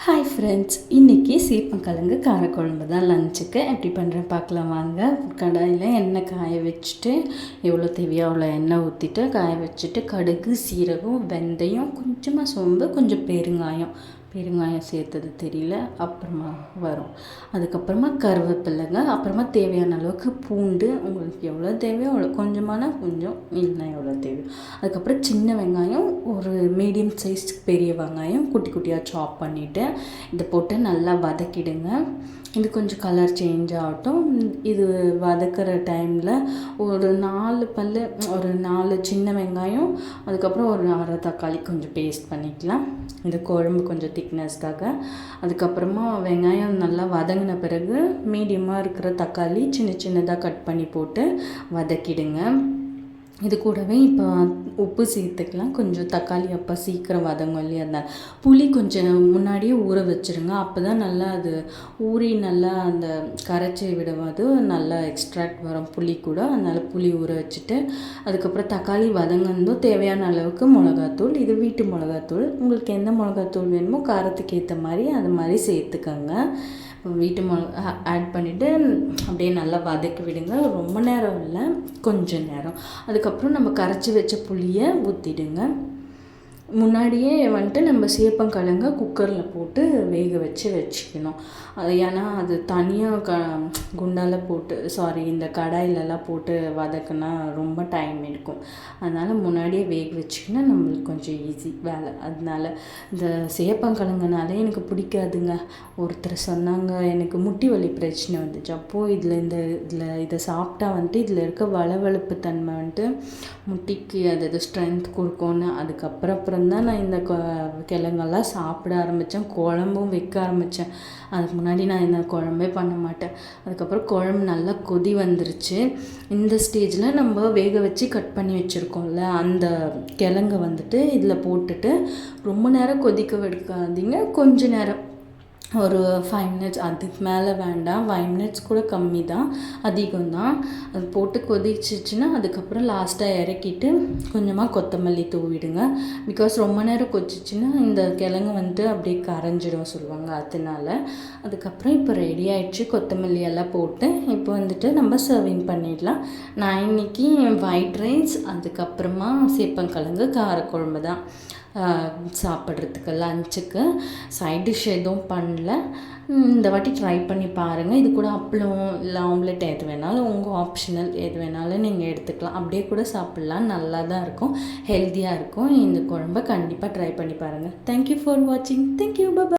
Hi friends, இன்றைக்கி சீப்பங்கிழங்கு காரக்குழம்பு தான் லஞ்சுக்கு. எப்படி பண்ணுறேன் பார்க்கலாம் வாங்க. கடாயில் எண்ணெய் காய வச்சுட்டு எவ்வளோ தேவையோ அவ்வளோ எண்ணெய் ஊற்றிட்டு காய வச்சுட்டு கடுகு, சீரகம், வெந்தயம், கொஞ்சமாக சோம்பு, கொஞ்சம் பெருங்காயம் சேர்த்தது தெரியல, அப்புறமா வரும். அதுக்கப்புறமா கருவேப்பில்லைங்க, அப்புறமா தேவையான அளவுக்கு பூண்டு, உங்களுக்கு எவ்வளோ தேவையோ அவ்வளோ, கொஞ்சமான கொஞ்சம், இல்லைன்னா எவ்வளோ தேவையோ. அதுக்கப்புறம் சின்ன வெங்காயம், ஒரு மீடியம் சைஸ் பெரிய வெங்காயம் குட்டி குட்டியாக சாப் பண்ணிவிட்டு இதை போட்டு நல்லா வதக்கிடுங்க. இது கொஞ்சம் கலர் சேஞ்ச் ஆகட்டும். இது வதக்கிற டைமில் ஒரு 4 சின்ன வெங்காயம், அதுக்கப்புறம் ஒரு 1/2 தக்காளி கொஞ்சம் பேஸ்ட் பண்ணிக்கலாம், இந்த குழம்பு கொஞ்சம் திக்னஸ்க்காக. அதுக்கப்புறமா வெங்காயம் நல்லா வதங்கின பிறகு மீடியமாக இருக்கிற தக்காளி சின்ன சின்னதாக கட் பண்ணி போட்டு வதக்கிடுங்க. இது கூடவே இப்போ உப்பு சேர்த்துக்கலாம். கொஞ்சம் தக்காளி அப்போ சீக்கிரம் வதங்கும் இல்லையா, அந்த புளி கொஞ்சம் முன்னாடியே ஊற வச்சுருங்க. அப்போ தான் நல்லா அது ஊறி நல்லா அந்த கரைச்சி விடுவது நல்லா எக்ஸ்ட்ராக்ட் வரும் புளி கூட. அதனால் புளி ஊற வச்சுட்டு அதுக்கப்புறம் தக்காளி வதங்கணும். தேவையான அளவுக்கு மிளகாத்தூள், இது வீட்டு மிளகாத்தூள், உங்களுக்கு எந்த மிளகாத்தூள் வேணுமோ காரத்துக்கு ஏற்ற மாதிரி அது மாதிரி சேர்த்துக்கோங்க. வீட்டு மிளகா ஆட் பண்ணிவிட்டு அப்படியே நல்லா வதக்கி விடுங்க. ரொம்ப நேரம் இல்லை, கொஞ்சம் நேரம். அதுக்கப்புறம் நம்ம கரைச்சி வச்ச புளியை ஊற்றிடுங்க. முன்னாடியே வந்துட்டு நம்ம சேப்பங்கிழங்க குக்கரில் போட்டு வேக வச்சுக்கணும். அது ஏன்னா அது தனியாக குண்டால் போட்டு இந்த கடாயிலெல்லாம் போட்டு வதக்குனா ரொம்ப டைம் எடுக்கும். அதனால் முன்னாடியே வேக வச்சுக்கினா நம்மளுக்கு கொஞ்சம் ஈஸி வேலை. அதனால இந்த சேப்பங்கிழங்குனாலே எனக்கு பிடிக்காதுங்க. ஒருத்தர் சொன்னாங்க, எனக்கு முட்டி வலி பிரச்சனை வந்துச்சு. அப்போது இதை சாப்பிட்டா வந்துட்டு இதில் இருக்க வளவளப்பு தன்மை வந்துட்டு முட்டிக்கு அது ஸ்ட்ரென்த் கொடுக்கும்னு. அதுக்கப்புறம் தான் நான் இந்த கிழங்கெல்லாம் சாப்பிட ஆரம்பித்தேன், குழம்பும் வைக்க ஆரம்பித்தேன். அதுக்கு முன்னாடி நான் இந்த குழம்பே பண்ண மாட்டேன். அதுக்கப்புறம் குழம்பு நல்லா கொதி வந்துருச்சு. இந்த ஸ்டேஜில் நம்ம வேக வச்சு கட் பண்ணி வச்சுருக்கோம்ல அந்த கிழங்கு வந்துட்டு இதில் போட்டுட்டு ரொம்ப நேரம் கொதிக்க வைக்காதீங்க. கொஞ்ச நேரம், ஒரு 5 மினிட்ஸ், அதுக்கு மேலே வேண்டாம். 5 மினிட்ஸ் கூட கம்மி தான், அதிகம்தான். அது போட்டு கொதிச்சிச்சுன்னா அதுக்கப்புறம் லாஸ்ட்டாக இறக்கிட்டு கொஞ்சமாக கொத்தமல்லி தூவிடுங்க. பிகாஸ் ரொம்ப நேரம் கொதிச்சிச்சின்னா இந்த கிழங்கு வந்துட்டு அப்படியே கரைஞ்சிடும் சொல்லுவாங்க, அதனால. அதுக்கப்புறம் இப்போ ரெடி ஆகிடுச்சு. கொத்தமல்லி எல்லாம் போட்டு இப்போ வந்துட்டு நம்ம சர்விங் பண்ணிடலாம். நான் இன்றைக்கி ஒயிட் ரைஸ், அதுக்கப்புறமா சேப்பங்கிழங்கு காரக்குழம்பு தான் சாப்பிட்றதுக்கு லஞ்சுக்கு. சைட் டிஷ் எதுவும் பண்ணல. இந்த வாட்டி ட்ரை பண்ணி பாருங்கள். இது கூட அப்பளம் இல்லை ஆம்லெட் எது வேணாலும் உங்கள் ஆப்ஷனல், எது வேணாலும் நீங்கள் எடுத்துக்கலாம். அப்படியே கூட சாப்பிட்லாம், நல்லா தான் இருக்கும், ஹெல்த்தியாக இருக்கும். இந்த குழம்பை கண்டிப்பாக ட்ரை பண்ணி பாருங்கள். தேங்க்யூ ஃபார் வாட்சிங். தேங்க்யூ, பாய்.